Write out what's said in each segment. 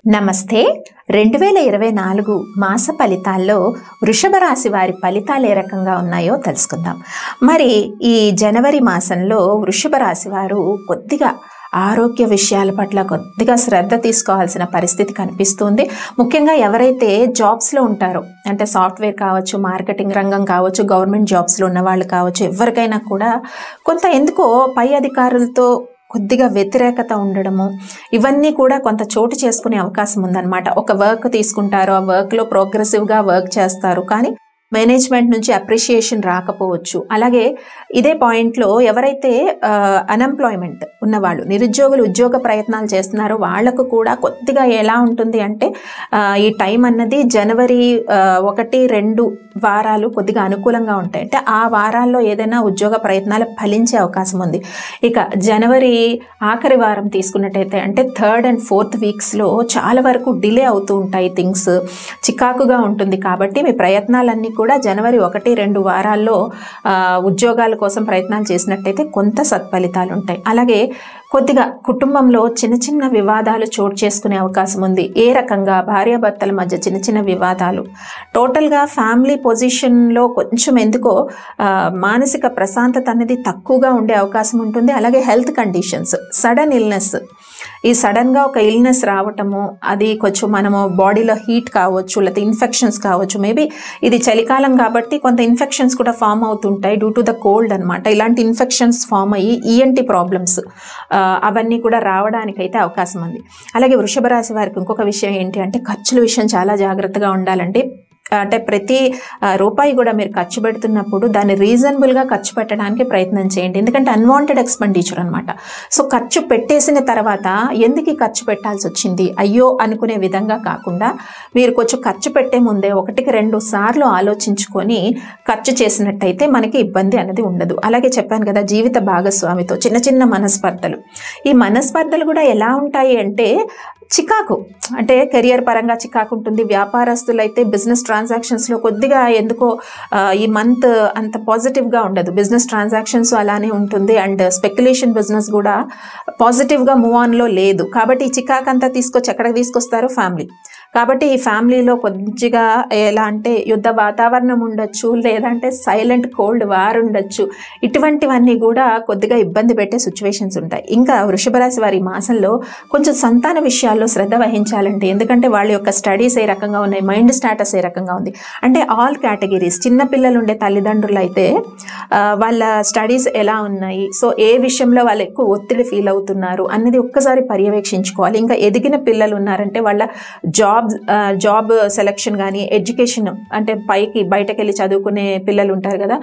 నమస్తే. 2024 మాస ఫలితాల్లో వృషభ రాశి వారి ఫలితాలు ఏ రకంగా ఉన్నాయో తెలుసుకుందాం. మరి ఈ జనవరి మాసంలో వృషభ రాశి వారు కొద్దిగా ఆరోగ్య విషయాల పట్ల కొద్దిగా శ్రద్ధ తీసుకోవాల్సిన పరిస్థితి కనిపిస్తుంది. ముఖ్యంగా ఎవరైతే జాబ్స్లో ఉంటారో, అంటే సాఫ్ట్వేర్ కావచ్చు, మార్కెటింగ్ రంగం కావచ్చు, గవర్నమెంట్ జాబ్స్లో ఉన్న వాళ్ళు కావచ్చు, ఎవరికైనా కూడా కొంత ఎందుకో పై అధికారులతో కొద్దిగా వ్యతిరేకత ఉండడము, ఇవన్నీ కూడా కొంత చోటు చేసుకునే అవకాశం ఉందన్నమాట. ఒక వర్క్ తీసుకుంటారు, ఆ వర్క్లో ప్రోగ్రెసివ్గా వర్క్ చేస్తారు, కానీ మేనేజ్మెంట్ నుంచి అప్రిషియేషన్ రాకపోవచ్చు. అలాగే ఇదే పాయింట్లో ఎవరైతే అన్ఎంప్లాయ్మెంట్ ఉన్నవాళ్ళు, నిరుద్యోగులు ఉద్యోగ ప్రయత్నాలు చేస్తున్నారో వాళ్లకు కూడా కొద్దిగా ఎలా ఉంటుంది అంటే ఈ టైం అన్నది జనవరి 1-2 వారాలు కొద్దిగా అనుకూలంగా ఉంటాయి. అంటే ఆ వారాల్లో ఏదైనా ఉద్యోగ ప్రయత్నాలు ఫలించే అవకాశం ఉంది. ఇక జనవరి ఆఖరి వారం తీసుకున్నట్టయితే అంటే 3rd and 4th వీక్స్లో చాలా వరకు డిలే అవుతూ ఉంటాయి, థింగ్స్ చికాకుగా ఉంటుంది. కాబట్టి మీ ప్రయత్నాలన్నీ కూడా జనవరి 1-2 వారాల్లో ఉద్యోగాల కోసం ప్రయత్నాలు చేసినట్టయితే కొంత సత్ఫలితాలు ఉంటాయి. అలాగే కొద్దిగా కుటుంబంలో చిన్న చిన్న వివాదాలు చోటు చేసుకునే అవకాశం ఉంది. ఏ రకంగా? భార్యాభర్తల మధ్య చిన్న చిన్న వివాదాలు. టోటల్గా ఫ్యామిలీ పొజిషన్లో కొంచెం ఎందుకో మానసిక ప్రశాంతత అనేది తక్కువగా ఉండే అవకాశం ఉంటుంది. అలాగే హెల్త్ కండిషన్స్, సడన్ ఇల్నెస్, ఈ సడన్గా ఒక ఇల్నెస్ రావటము, అది కొంచెం మనము బాడీలో హీట్ కావచ్చు, లేకపోతే ఇన్ఫెక్షన్స్ కావచ్చు. మేబీ ఇది చలికాలం కాబట్టి కొంత ఇన్ఫెక్షన్స్ కూడా ఫామ్ అవుతుంటాయి డ్యూ టు ద కోల్డ్ అనమాట. ఇలాంటి ఇన్ఫెక్షన్స్ ఫామ్ అయ్యి ఈఎన్టీ ప్రాబ్లమ్స్ అవన్నీ కూడా రావడానికైతే అవకాశం ఉంది. అలాగే వృషభ రాశి వారికి ఇంకొక విషయం ఏంటి అంటే ఖర్చుల విషయం చాలా జాగ్రత్తగా ఉండాలండి. అంటే ప్రతి రూపాయి కూడా మీరు ఖర్చు పెడుతున్నప్పుడు దాన్ని రీజనబుల్గా ఖర్చు పెట్టడానికి ప్రయత్నం చేయండి. ఎందుకంటే అన్వాంటెడ్ ఎక్స్పెండిచర్ అనమాట. సో ఖర్చు పెట్టేసిన తర్వాత ఎందుకు ఈ ఖర్చు పెట్టాల్సి వచ్చింది అయ్యో అనుకునే విధంగా కాకుండా మీరు కొంచెం ఖర్చు పెట్టే ముందే 1-2 సార్లు ఆలోచించుకొని ఖర్చు చేసినట్టయితే మనకి ఇబ్బంది అనేది ఉండదు. అలాగే చెప్పాను కదా, జీవిత భాగస్వామితో చిన్న చిన్న మనస్పర్ధలు. ఈ మనస్పర్ధలు కూడా ఎలా ఉంటాయి అంటే చికాకు, అంటే కెరియర్ పరంగా చికాకు ఉంటుంది. వ్యాపారస్తులైతే బిజినెస్ ట్రాన్సాక్షన్స్లో కొద్దిగా ఎందుకో ఈ మంత్ అంత పాజిటివ్గా ఉండదు. బిజినెస్ ట్రాన్సాక్షన్స్ అలానే ఉంటుంది. అండ్ స్పెక్యులేషన్ బిజినెస్ కూడా పాజిటివ్గా మూవ్ ఆన్లో లేదు. కాబట్టి ఈ చికాకు అంతా తీసుకొచ్చి ఎక్కడికి తీసుకొస్తారు? ఫ్యామిలీ. కాబట్టి ఈ ఫ్యామిలీలో కొద్దిగా ఎలా అంటే యుద్ధ వాతావరణం ఉండొచ్చు, లేదంటే సైలెంట్ కోల్డ్ వార్ ఉండొచ్చు. ఇటువంటివన్నీ కూడా కొద్దిగా ఇబ్బంది పెట్టే సిచ్యువేషన్స్ ఉంటాయి. ఇంకా వృషభ రాశి వారి మాసంలో కొంచెం సంతాన విషయాల్లో శ్రద్ధ వహించాలంటే, ఎందుకంటే వాళ్ళ యొక్క స్టడీస్ ఏ రకంగా ఉన్నాయి, మైండ్ స్టేటస్ ఏ రకంగా ఉంది, అంటే ఆల్ కేటగిరీస్. చిన్నపిల్లలు ఉండే తల్లిదండ్రులు అయితే వాళ్ళ స్టడీస్ ఎలా ఉన్నాయి, సో ఏ విషయంలో వాళ్ళు ఎక్కువ ఒత్తిడి ఫీల్ అవుతున్నారు అన్నది ఒక్కసారి పర్యవేక్షించుకోవాలి. ఇంకా ఎదిగిన పిల్లలు ఉన్నారంటే వాళ్ళ జాబ్ సెలెక్షన్ కానీ, ఎడ్యుకేషన్ అంటే బయటకు వెళ్ళి చదువుకునే పిల్లలు ఉంటారు కదా,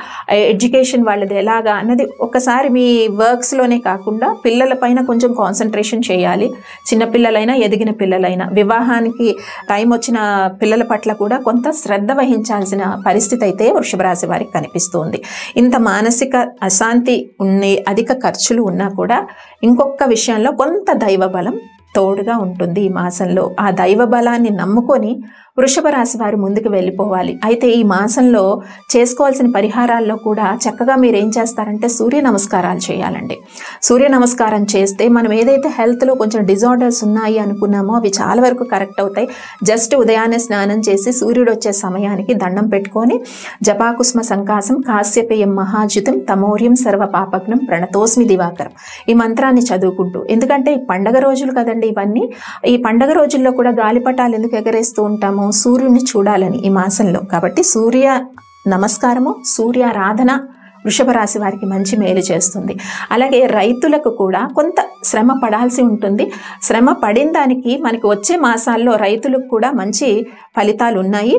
ఎడ్యుకేషన్ వాళ్ళది ఎలాగా అన్నది ఒకసారి మీ వర్క్స్లోనే కాకుండా పిల్లల పైన కొంచెం కాన్సన్ట్రేషన్ చేయాలి. చిన్నపిల్లలైనా ఎదిగిన పిల్లలైనా వివాహానికి టైం వచ్చిన పిల్లల పట్ల కూడా కొంత శ్రద్ధ వహించాల్సిన పరిస్థితి అయితే వృషభ రాశి వారికి కనిపిస్తుంది. ఇంత మానసిక అశాంతి ఉన్న అధిక ఖర్చులు ఉన్నా కూడా ఇంకొక విషయంలో కొంత దైవ బలం తోడుగా ఉంటుంది ఈ మాసంలో. ఆ దైవ బలాన్ని నమ్ముకొని వృషభ రాశి వారు ముందుకు వెళ్ళిపోవాలి. అయితే ఈ మాసంలో చేసుకోవాల్సిన పరిహారాల్లో కూడా చక్కగా మీరు ఏం చేస్తారంటే సూర్య నమస్కారాలు చేయాలండి. సూర్య నమస్కారం చేస్తే మనం ఏదైతే హెల్త్లో కొంచెం డిజార్డర్స్ ఉన్నాయి అనుకున్నామో అవి చాలా వరకు కరెక్ట్ అవుతాయి. జస్ట్ ఉదయాన్నే స్నానం చేసి సూర్యుడు వచ్చే సమయానికి దండం పెట్టుకొని జపాకుస్మ సంకాసం కాశ్యపేయం మహాజ్యుతం తమోర్యం సర్వ పాపగ్నం ప్రణతోస్మి దివాకరం ఈ మంత్రాన్ని చదువుకుంటూ, ఎందుకంటే ఈ పండగ రోజులు కదండి ఇవన్నీ, ఈ పండగ రోజుల్లో కూడా గాలిపటాలు ఎందుకు ఎగరేస్తూ ఉంటాము? సూర్యుడిని చూడాలని ఈ మాసంలో. కాబట్టి సూర్య నమస్కారము, సూర్యారాధన వృషభ రాశి వారికి మంచి మేలు చేస్తుంది. అలాగే రైతులకు కూడా కొంత శ్రమ పడాల్సి ఉంటుంది. శ్రమ పడిన దానికి మనకి వచ్చే మాసాల్లో రైతులకు కూడా మంచి ఫలితాలు ఉన్నాయి.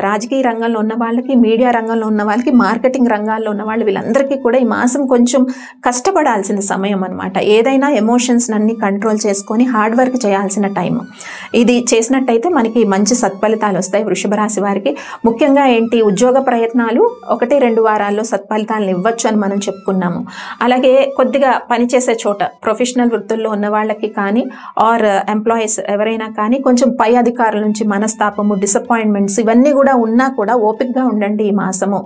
రాజకీయ రంగంలో ఉన్న వాళ్ళకి, మీడియా రంగంలో ఉన్న వాళ్ళకి, మార్కెటింగ్ రంగాల్లో ఉన్న వాళ్ళు, వీళ్ళందరికీ కూడా ఈ మాసం కొంచెం కష్టపడాల్సిన సమయం అనమాట. ఏదైనా ఎమోషన్స్ అన్ని కంట్రోల్ చేసుకొని హార్డ్ వర్క్ చేయాల్సిన టైం. ఇది చేసినట్టయితే మనకి మంచి సత్ఫలితాలు వస్తాయి వృషభ రాశి వారికి. ముఖ్యంగా ఏంటి, ఉద్యోగ ప్రయత్నాలు 1-2 వారాల్లో సత్ఫలితాలను ఇవ్వచ్చు అని మనం చెప్పుకున్నాము. అలాగే కొద్దిగా పనిచేసే చోట ప్రొఫెషనల్ వృత్తుల్లో ఉన్న వాళ్ళకి కానీ ఆర్ ఎంప్లాయీస్ ఎవరైనా కానీ కొంచెం పై అధికారుల నుంచి మనస్తాపము, డిసప్పాయింట్మెంట్స్ ఇవన్నీ కూడా ఉన్నా కూడా ఓపికగా ఉండండి ఈ మాసము.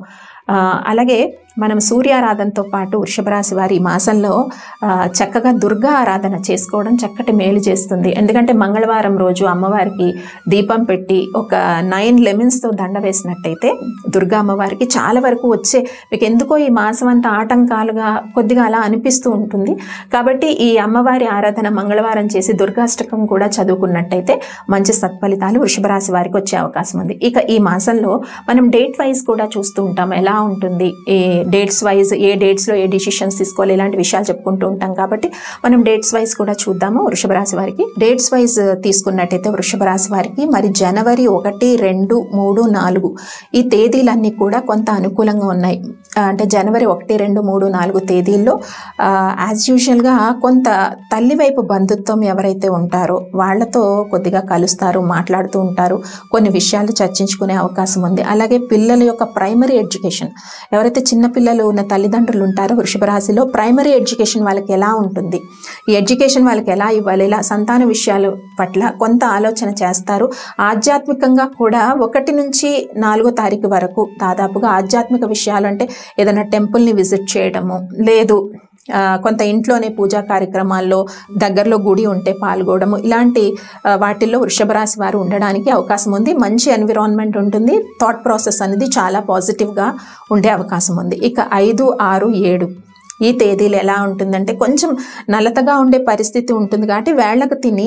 అలాగే మనం సూర్యారాధనతో పాటు వృషభ రాశి వారి ఈ మాసంలో చక్కగా దుర్గా ఆరాధన చేసుకోవడం చక్కటి మేలు చేస్తుంది. ఎందుకంటే మంగళవారం రోజు అమ్మవారికి దీపం పెట్టి ఒక 9 లెమన్స్తో దండ వేసినట్టయితే దుర్గా అమ్మవారికి చాలా వరకు వచ్చే మీకు ఎందుకో ఈ మాసం అంతా ఆటంకాలుగా కొద్దిగా అలా అనిపిస్తూ ఉంటుంది. కాబట్టి ఈ అమ్మవారి ఆరాధన మంగళవారం చేసి దుర్గాష్టకం కూడా చదువుకున్నట్టయితే మంచి సత్ఫలితాలు వృషభ రాశి వారికి వచ్చే అవకాశం ఉంది. ఇక ఈ మాసంలో మనం డేట్ వైజ్ కూడా చూస్తూ ఉంటాం ఎలా ఉంటుంది, ఏ డేట్స్ వైజ్ ఏ డేట్స్లో ఏ డిసిషన్స్ తీసుకోవాలి ఇలాంటి విషయాలు చెప్పుకుంటూ ఉంటాం. కాబట్టి మనం డేట్స్ వైజ్ కూడా చూద్దాము. వృషభ రాశి వారికి డేట్స్ వైజ్ తీసుకున్నట్టయితే వృషభ రాశి వారికి మరి జనవరి 1, 2, 3, 4 ఈ తేదీలన్నీ కూడా కొంత అనుకూలంగా ఉన్నాయి. అంటే జనవరి 1, 2, 3, 4 తేదీల్లో యాజ్ యూజువల్గా కొంత తల్లి వైపు బంధుత్వం ఎవరైతే ఉంటారో వాళ్ళతో కొద్దిగా కలుస్తారు, మాట్లాడుతూ ఉంటారు, కొన్ని విషయాలు చర్చించుకునే అవకాశం ఉంది. అలాగే పిల్లల యొక్క ప్రైమరీ ఎడ్యుకేషన్ ఎవరైతే చిన్నపిల్లలు ఉన్న తల్లిదండ్రులు ఉంటారో వృషభ రాశిలో ప్రైమరీ ఎడ్యుకేషన్ వాళ్ళకి ఎలా ఉంటుంది, ఈ ఎడ్యుకేషన్ వాళ్ళకి ఎలా ఇవ్వాలి, ఇలా సంతాన విషయాల పట్ల కొంత ఆలోచన చేస్తారు. ఆధ్యాత్మికంగా కూడా 1 నుంచి 4వ తారీఖు వరకు దాదాపుగా ఆధ్యాత్మిక విషయాలు అంటే ఏదైనా టెంపుల్ని విజిట్ చేయడము, లేదు కొంత ఇంట్లోనే పూజా కార్యక్రమాల్లో దగ్గరలో గుడి ఉంటే పాల్గొనడము, ఇలాంటి వాటిల్లో వృషభ రాశి వారు ఉండడానికి అవకాశం ఉంది. మంచి ఎన్విరాన్మెంట్ ఉంటుంది, థాట్ ప్రాసెస్ అనేది చాలా పాజిటివ్గా ఉండే అవకాశం ఉంది. ఇక 5, 6, 7 ఈ తేదీలు ఎలా ఉంటుందంటే కొంచెం నలతగా ఉండే పరిస్థితి ఉంటుంది. కాబట్టి వేళ్లకు తిని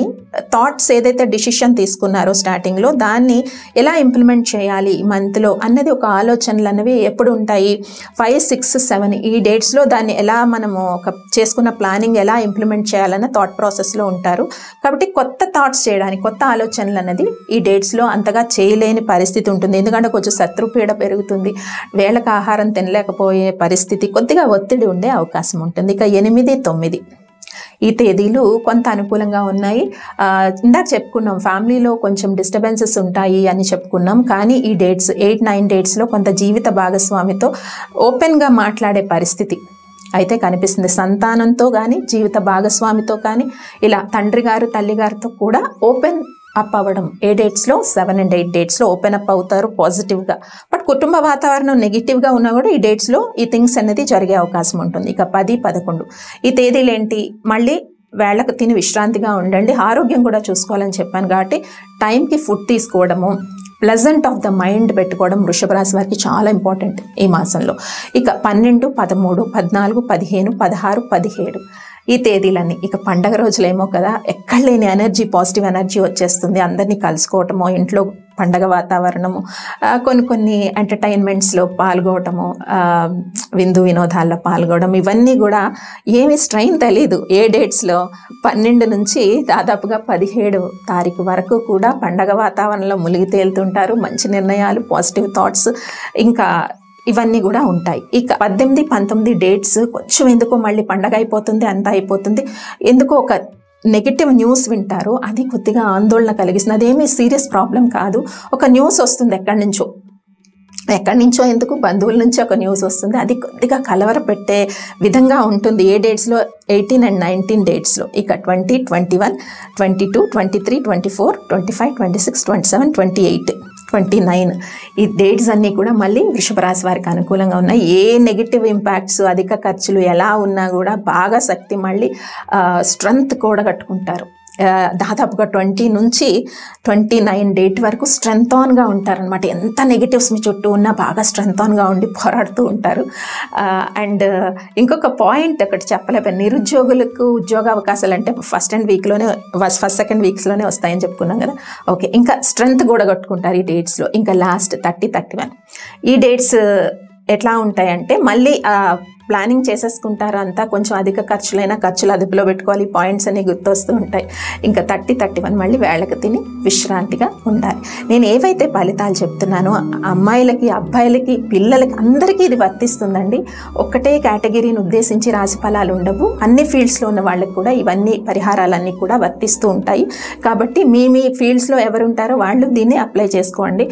థాట్స్ ఏదైతే డిసిషన్ తీసుకున్నారో స్టార్టింగ్లో దాన్ని ఎలా ఇంప్లిమెంట్ చేయాలి ఈ మంత్లో అన్నది ఒక ఆలోచనలు అనేవి ఎప్పుడు ఉంటాయి. 5, 6, 7 ఈ డేట్స్లో దాన్ని ఎలా మనము ఒక చేసుకున్న ప్లానింగ్ ఎలా ఇంప్లిమెంట్ చేయాలన్న థాట్ ప్రాసెస్లో ఉంటారు. కాబట్టి కొత్త థాట్స్ చేయడానికి కొత్త ఆలోచనలు అనేది ఈ డేట్స్లో అంతగా చేయలేని పరిస్థితి ఉంటుంది. ఎందుకంటే కొంచెం శత్రుపీడ పెరుగుతుంది, వేళకు ఆహారం తినలేకపోయే పరిస్థితి, కొద్దిగా ఒత్తిడి ఉండే అవకాశం ఉంటుంది. ఇక 8, 9 ఈ తేదీలు కొంత అనుకూలంగా ఉన్నాయి. ఇందాక చెప్పుకున్నాం ఫ్యామిలీలో కొంచెం డిస్టర్బెన్సెస్ ఉంటాయి అని చెప్పుకున్నాం. కానీ ఈ డేట్స్ 8, 9 డేట్స్లో కొంత జీవిత భాగస్వామితో ఓపెన్గా మాట్లాడే పరిస్థితి అయితే కనిపిస్తుంది. సంతానంతో కానీ జీవిత భాగస్వామితో కానీ ఇలా తండ్రి గారు తల్లి గారితో కూడా ఓపెన్ అప్ అవ్వడం ఏ డేట్స్లో 7 and 8 డేట్స్లో ఓపెన్ అప్ అవుతారు పాజిటివ్గా. బట్ కుటుంబ వాతావరణం నెగిటివ్గా ఉన్నా కూడా ఈ డేట్స్లో ఈ థింగ్స్ అనేది జరిగే అవకాశం ఉంటుంది. ఇక 10, 11 ఈ తేదీలు ఏంటి, మళ్ళీ వేళ్లకు తిని విశ్రాంతిగా ఉండండి, ఆరోగ్యం కూడా చూసుకోవాలని చెప్పాను. కాబట్టి టైంకి ఫుడ్ తీసుకోవడము, ప్లెజెంట్ ఆఫ్ ద మైండ్ పెట్టుకోవడం వృషభ రాశి వారికి చాలా ఇంపార్టెంట్ ఈ మాసంలో. ఇక 12, 13, 14, 15, 16, 17 ఈ తేదీలన్నీ ఇక పండగ రోజులేమో కదా, ఎక్కడ లేని ఎనర్జీ, పాజిటివ్ ఎనర్జీ వచ్చేస్తుంది. అందరినీ కలుసుకోవటము, ఇంట్లో పండగ వాతావరణము, కొన్ని ఎంటర్టైన్మెంట్స్లో పాల్గొనటము, విందు వినోదాల్లో పాల్గొనడం, ఇవన్నీ కూడా ఏమి స్ట్రెయిన్ తెలీదు. ఏ డేట్స్లో 12 నుంచి దాదాపుగా 17 తారీఖు వరకు కూడా పండగ వాతావరణంలో మునిగి తేలుతుంటారు. మంచి నిర్ణయాలు, పాజిటివ్ థాట్స్ ఇంకా ఇవన్నీ కూడా ఉంటాయి. ఇక 18, 19 డేట్స్ కొంచెం ఎందుకో మళ్ళీ పండగ అయిపోతుంది, అంతా అయిపోతుంది, ఎందుకో ఒక నెగిటివ్ న్యూస్ వింటారు, అది కొద్దిగా ఆందోళన కలిగిస్తుంది. అదేమీ సీరియస్ ప్రాబ్లం కాదు. ఒక న్యూస్ వస్తుంది ఎక్కడి నుంచో ఎందుకు బంధువుల నుంచి ఒక న్యూస్ వస్తుంది, అది కొద్దిగా కలవరపెట్టే విధంగా ఉంటుంది. ఏ డేట్స్లో 18 and 19 డేట్స్లో. ఇక 20, 21, 22, 23, 24, 25, 26, 27, 28, 29 ఈ డేట్స్ అన్నీ కూడా మళ్ళీ వృషభ రాశి వారికి అనుకూలంగా ఉన్నాయి. ఏ నెగిటివ్ ఇంపాక్ట్స్, అధిక ఖర్చులు ఎలా ఉన్నా కూడా బాగా శక్తి మళ్ళీ స్ట్రెంగ్త్ కూడా కట్టుకుంటారు. దాదాపుగా 20 నుంచి 29 డేట్ వరకు స్ట్రెంగ్త్ ఆన్గా ఉంటారనమాట. ఎంత నెగిటివ్స్ మీ చుట్టూ ఉన్నా బాగా స్ట్రెంగ్త్ ఆన్గా ఉండి పోరాడుతూ ఉంటారు. అండ్ ఇంకొక పాయింట్ ఒకటి చెప్పలేకపోయాను, నిరుద్యోగులకు ఉద్యోగ అవకాశాలు అంటే ఫస్ట్ సెకండ్ వీక్స్లోనే వస్తాయని చెప్పుకున్నాం కదా. ఓకే, ఇంకా స్ట్రెంగ్త్ కూడా కట్టుకుంటారు ఈ డేట్స్లో. ఇంకా లాస్ట్ 30, 31 ఈ డేట్స్ ఎట్లా ఉంటాయంటే మళ్ళీ ప్లానింగ్ చేసేసుకుంటారు అంతా. కొంచెం అధిక ఖర్చులు అదుపులో పెట్టుకోవాలి, పాయింట్స్ అన్ని గుర్తొస్తూ ఉంటాయి. ఇంకా 30, 31 మళ్ళీ వేళకు తిని విశ్రాంతిగా ఉండాలి. నేను ఏవైతే ఫలితాలు చెప్తున్నానో అమ్మాయిలకి, అబ్బాయిలకి, పిల్లలకి అందరికీ ఇది వర్తిస్తుందండి. ఒక్కటే కేటగిరీని ఉద్దేశించి రాశి ఫలాలు ఉండవు. అన్ని ఫీల్డ్స్లో ఉన్న వాళ్ళకి కూడా ఇవన్నీ పరిహారాలన్నీ కూడా వర్తిస్తూ ఉంటాయి. కాబట్టి మీ ఫీల్డ్స్లో ఎవరుంటారో వాళ్ళు దీన్ని అప్లై చేసుకోండి.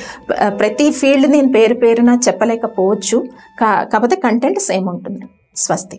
ప్రతి ఫీల్డ్ నేను పేరున చెప్పలేకపోవచ్చు, కాకపోతే కంటెంట్ సేమ్ ఉంటుంది. స్వస్తి.